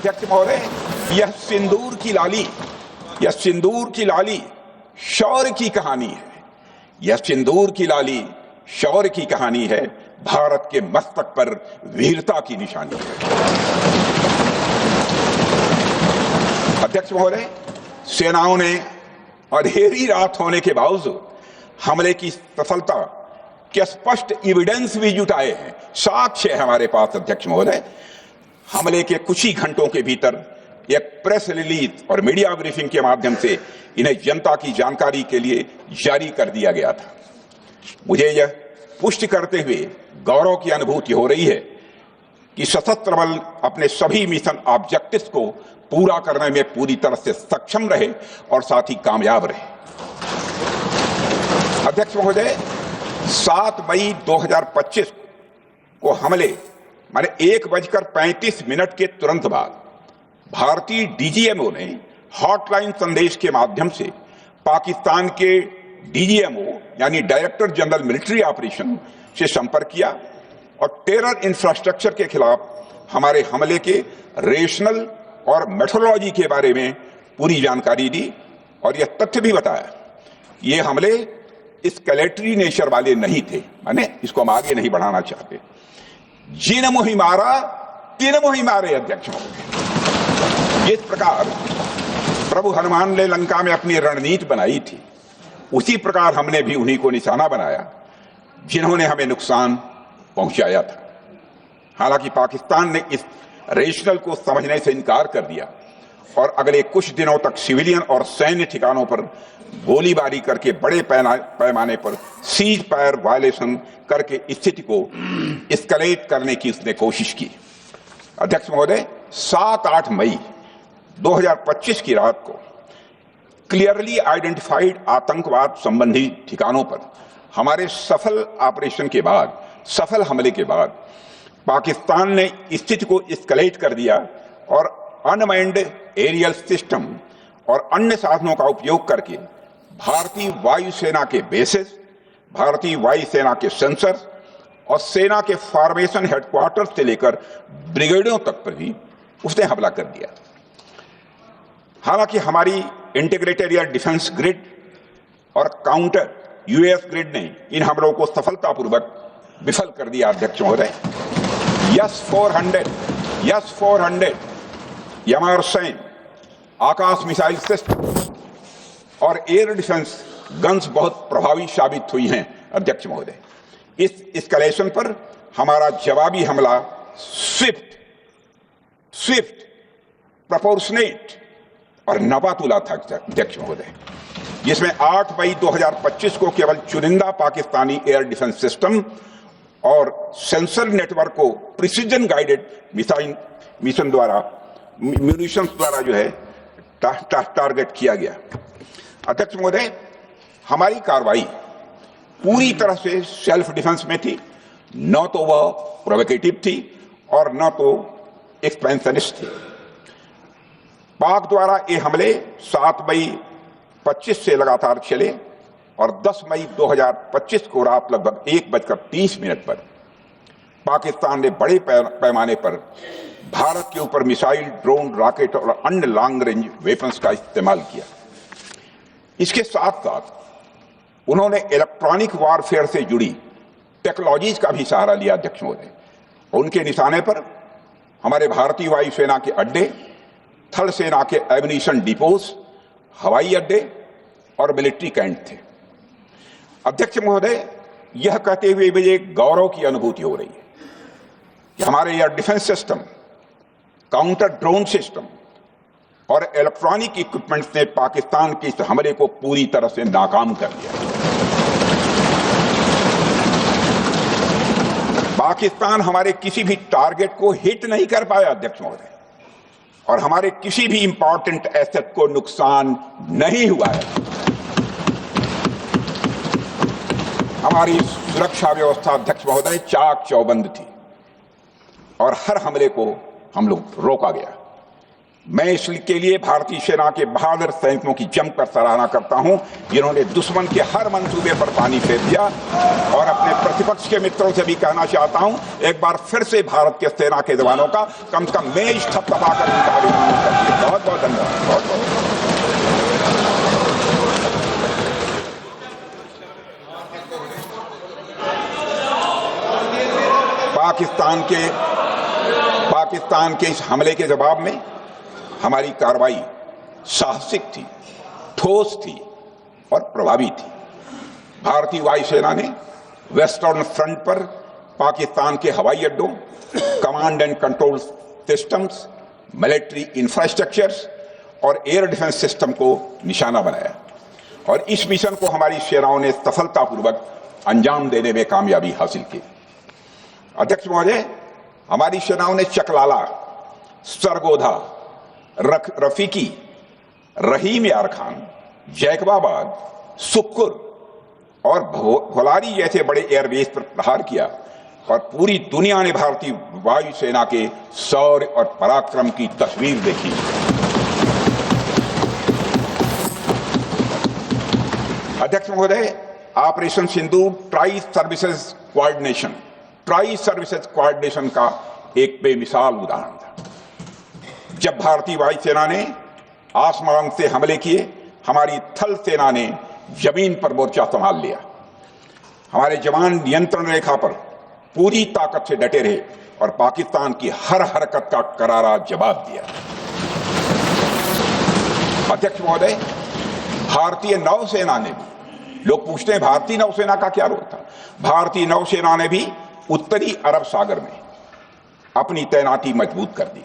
अध्यक्ष महोदय, यह सिंदूर की लाली शौर्य की कहानी है। यह सिंदूर की लाली शौर्य की कहानी है, भारत के मस्तक पर वीरता की निशानी है। अध्यक्ष महोदय, सेनाओं ने अंधेरी रात होने के बावजूद हमले की सफलता के स्पष्ट एविडेंस भी जुटाए हैं, साक्ष्य है हमारे पास। अध्यक्ष महोदय, हमले के कुछ ही घंटों के भीतर एक प्रेस रिलीज और मीडिया ब्रीफिंग के माध्यम से इन्हें जनता की जानकारी के लिए जारी कर दिया गया था। मुझे यह पुष्टि करते हुए गौरव की अनुभूति हो रही है कि सशस्त्र बल अपने सभी मिशन ऑब्जेक्टिव्स को पूरा करने में पूरी तरह से सक्षम रहे और साथ ही कामयाब रहे। अध्यक्ष महोदय, 7 मई 2025 को हमले माने 1:35 के तुरंत बाद भारतीय डीजीएमओ ने हॉटलाइन संदेश के माध्यम से पाकिस्तान के डीजीएमओ यानी डायरेक्टर जनरल मिलिट्री ऑपरेशन से संपर्क किया और टेरर इंफ्रास्ट्रक्चर के खिलाफ हमारे हमले के रेशनल और मेथोडोलॉजी के बारे में पूरी जानकारी दी और यह तथ्य भी बताया ये हमले एस्केलेटरी नेचर वाले नहीं थे, माने इसको हम आगे नहीं बढ़ाना चाहते। जिन मुहि मारा तिन मुहि मारे। अध्यक्ष महोदय, जिस प्रकार प्रभु हनुमान ने लंका में अपनी रणनीति बनाई थी, उसी प्रकार हमने भी उन्हीं को निशाना बनाया जिन्होंने हमें नुकसान पहुंचाया था। हालांकि पाकिस्तान ने इस रेशनल को समझने से इनकार कर दिया और अगले कुछ दिनों तक सिविलियन और सैन्य ठिकानों पर गोलीबारी करके बड़े पैमाने पर सीज फायर वायलेशन करके स्थिति को एस्केलेट करने की उसने कोशिश की। अध्यक्ष महोदय, 7-8 मई 2025 की रात को क्लियरली आइडेंटिफाइड आतंकवाद संबंधी ठिकानों पर हमारे सफल ऑपरेशन के बाद, सफल हमले के बाद पाकिस्तान ने स्थिति को एस्केलेट कर दिया और अनमैन्ड एरियल सिस्टम और अन्य साधनों का उपयोग करके भारतीय वायुसेना के बेसेस, भारतीय वायुसेना के सेंसर्स और सेना के फॉर्मेशन हेडक्वार्टर से लेकर ब्रिगेडों तक पर भी उसने हमला कर दिया। हालांकि हमारी इंटीग्रेटेड एयर डिफेंस ग्रिड और काउंटर यूएस ग्रिड ने इन हमलों को सफलतापूर्वक विफल कर दिया। अध्यक्ष महोदय, यस-400 यमारसैन आकाश मिसाइल सिस्टम और एयर डिफेंस गन्स बहुत प्रभावी साबित हुई हैं। अध्यक्ष महोदय, इस एस्केलेशन पर हमारा जवाबी हमला स्विफ्ट, प्रोपोर्शनेट और नपातुला था। अध्यक्ष महोदय, जिसमें 8 मई 2025 को केवल चुनिंदा पाकिस्तानी एयर डिफेंस सिस्टम और सेंसर नेटवर्क को प्रिसीजन गाइडेड मिशन द्वारा म्यूनिशंस द्वारा जो है टारगेट किया गया। अध्यक्ष महोदय, हमारी कार्रवाई पूरी तरह से सेल्फ डिफेंस में थी, न तो वह प्रोवोकेटिव थी और न तो एक्सपेंशनिस्ट थी। पाक द्वारा ये हमले 7 मई 25 से लगातार चले और 10 मई 2025 को रात लगभग 1:30 पर पाकिस्तान ने बड़े पैमाने पर भारत के ऊपर मिसाइल, ड्रोन, रॉकेट और अन्य लॉन्ग रेंज वेपन्स का इस्तेमाल किया। इसके साथ साथ उन्होंने इलेक्ट्रॉनिक वारफेयर से जुड़ी टेक्नोलॉजीज का भी सहारा लिया। अध्यक्ष महोदय, उनके निशाने पर हमारे भारतीय वायुसेना के अड्डे, थल सेना के एम्यूनिशन डिपोज, हवाई अड्डे और मिलिट्री कैंट थे। अध्यक्ष महोदय, यह कहते हुए मुझे गौरव की अनुभूति हो रही है कि हमारे air defence system, counter drone system और इलेक्ट्रॉनिक इक्विपमेंट्स ने पाकिस्तान के इस हमले को पूरी तरह से नाकाम कर दिया। पाकिस्तान हमारे किसी भी टारगेट को हिट नहीं कर पाया। अध्यक्ष महोदय, और हमारे किसी भी इंपॉर्टेंट एसेट को नुकसान नहीं हुआ है। हमारी सुरक्षा व्यवस्था, अध्यक्ष महोदय, चाक चौबंद थी और हर हमले को हम लोग रोका गया। मैं इसके लिए भारतीय सेना के बहादुर सैनिकों की जमकर सराहना करता हूं, जिन्होंने दुश्मन के हर मंसूबे पर पानी फेर दिया। और अपने प्रतिपक्ष के मित्रों से भी कहना चाहता हूं, एक बार फिर से भारत के सेना के जवानों का कम से कम मेज थपथपाकर उनका अभिनंदन करिए। बहुत बहुत धन्यवाद। बहुत बहुत पाकिस्तान के इस हमले के जवाब में हमारी कार्रवाई साहसिक थी, ठोस थी और प्रभावी थी। भारतीय वायुसेना ने वेस्टर्न फ्रंट पर पाकिस्तान के हवाई अड्डों, command and control systems, military infrastructures और एयर डिफेंस सिस्टम को निशाना बनाया और इस मिशन को हमारी सेनाओं ने सफलतापूर्वक अंजाम देने में कामयाबी हासिल की। अध्यक्ष महोदय, हमारी सेनाओं ने चकलाला, सरगोधा, रफीकी, रहीम यार खान, जैकबाबाद, सुक्कुर और भोलारी जैसे बड़े एयरबेस पर प्रहार किया और पूरी दुनिया ने भारतीय वायुसेना के शौर्य और पराक्रम की तस्वीर देखी। अध्यक्ष महोदय, ऑपरेशन सिंदूर ट्राई सर्विसेज कोऑर्डिनेशन का एक बेमिसाल उदाहरण था। जब भारतीय वायुसेना ने आसमान से हमले किए, हमारी थल सेना ने जमीन पर मोर्चा संभाल लिया। हमारे जवान नियंत्रण रेखा पर पूरी ताकत से डटे रहे और पाकिस्तान की हर हरकत का करारा जवाब दिया। अध्यक्ष महोदय, भारतीय नौसेना ने भी, लोग पूछते हैं भारतीय नौसेना का क्या रोल था, भारतीय नौसेना ने भी उत्तरी अरब सागर में अपनी तैनाती मजबूत कर दी।